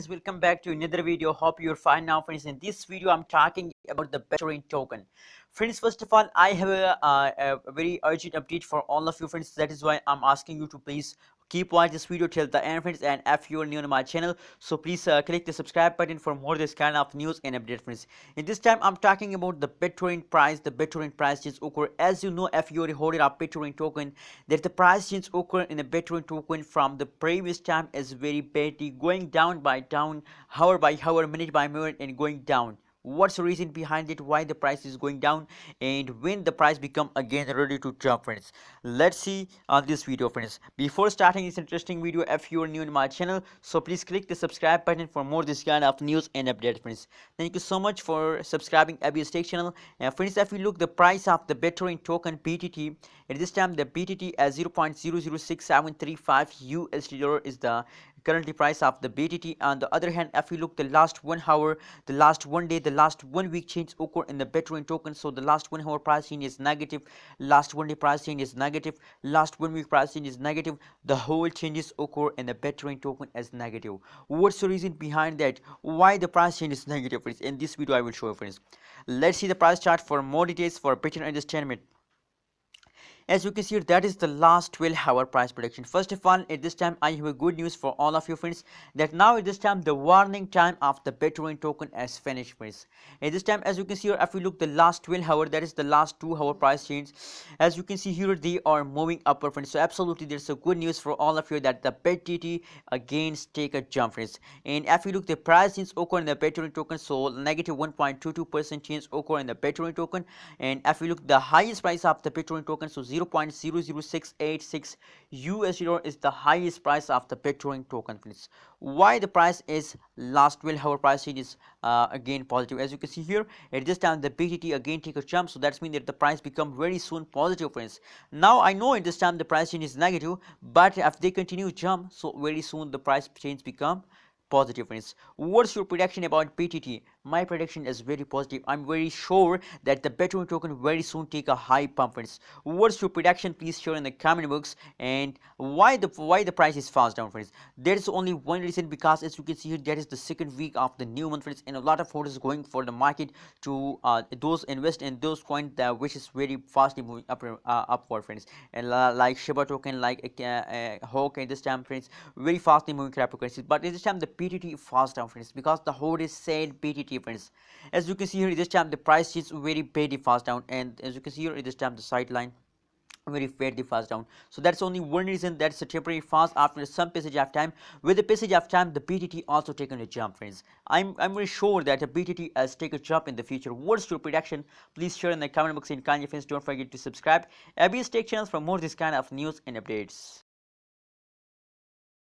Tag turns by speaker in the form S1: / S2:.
S1: friends, welcome back to another video. Hope you're fine now, friends. In this video I'm talking about the Bittorrent token. Friends, first of all, I have a very urgent update for all of you, friends. That is why I'm asking you to please keep watch this video till the end, friends. And if you're new to my channel, so please click the subscribe button for more this kind of news and update, friends. In this time I'm talking about the Bittorrent price. The Bittorrent price change occur, as you know, if you're a holder of Bittorrent token, that the price change occur in the Bittorrent token from the previous time is very petty, going down by down, hour by hour, minute by minute, and going down. What's the reason behind it, why the price is going down, and when the price become again ready to jump, friends? Let's see on this video, friends. Before starting this interesting video, if you are new in my channel, so please click the subscribe button for more this kind of news and updates, friends. Thank you so much for subscribing ABS Tech channel. And friends, if we look the price of the Bittorrent token BTT, at this time the BTT as 0.006735 USD dollar is the currently price of the BTT. On the other hand, if we look the last 1 hour, the last 1 day, the last 1 week change occur in the Bittorrent token. So the last 1 hour price change is negative, last 1 day price change is negative, last 1 week price change is negative. The whole changes occur in the Bittorrent token as negative. What's the reason behind that, why the price change is negative, friends? In this video I will show you, friends. Let's see the price chart for more details for better understanding. As you can see, that is the last 12-hour price prediction. First of all, at this time I have a good news for all of you, friends, that now at this time the warning time of the Bittorrent token has finished, friends. At this time, as you can see here, if we look the last 12 hour, that is the last 2-hour price change, as you can see here, they are moving upward, friends. So absolutely there's a good news for all of you that the BTT again take a jump, friends. And if we look the price change occur in the Bittorrent token, so negative 1.22% change occur in the Bittorrent token. And if we look the highest price of the Bittorrent token, so 0.00686 USD dollar is the highest price of the Bittorrent token, friends. Why the price is last 12-hour price change is again positive? As you can see here, at this time the BTT again take a jump, so that's mean that the price become very soon positive, friends. Now I know at this time the price change is negative, but if they continue jump, so very soon the price change become positive, friends. What's your prediction about BTT? My prediction is very positive. I'm very sure that the Bittorrent token very soon take a high pump, friends. What's your prediction? Please share in the comment box. And why the price is fast down, friends? There is only one reason, because as you can see here, that is the second week of the new month, friends, and a lot of holders going for the market to those invest in those coins which is very fastly moving upward, friends, and like Shiba token, like Hawk at this time, friends, very fastly moving cryptocurrencies. But at this time the BTT fast down, friends, because the holders said BTT, friends. As you can see here, this time the price is very pretty fast down, and as you can see here, this time the sideline very fairly fast down. So that's only one reason, that's a temporary fast after some passage of time. With the passage of time, the BTT also taken a jump, friends. I'm very sure that the BTT has taken a jump in the future. What's your prediction? Please share in the comment box, and kindly friends don't forget to subscribe ABS Tech channels for more this kind of news and updates.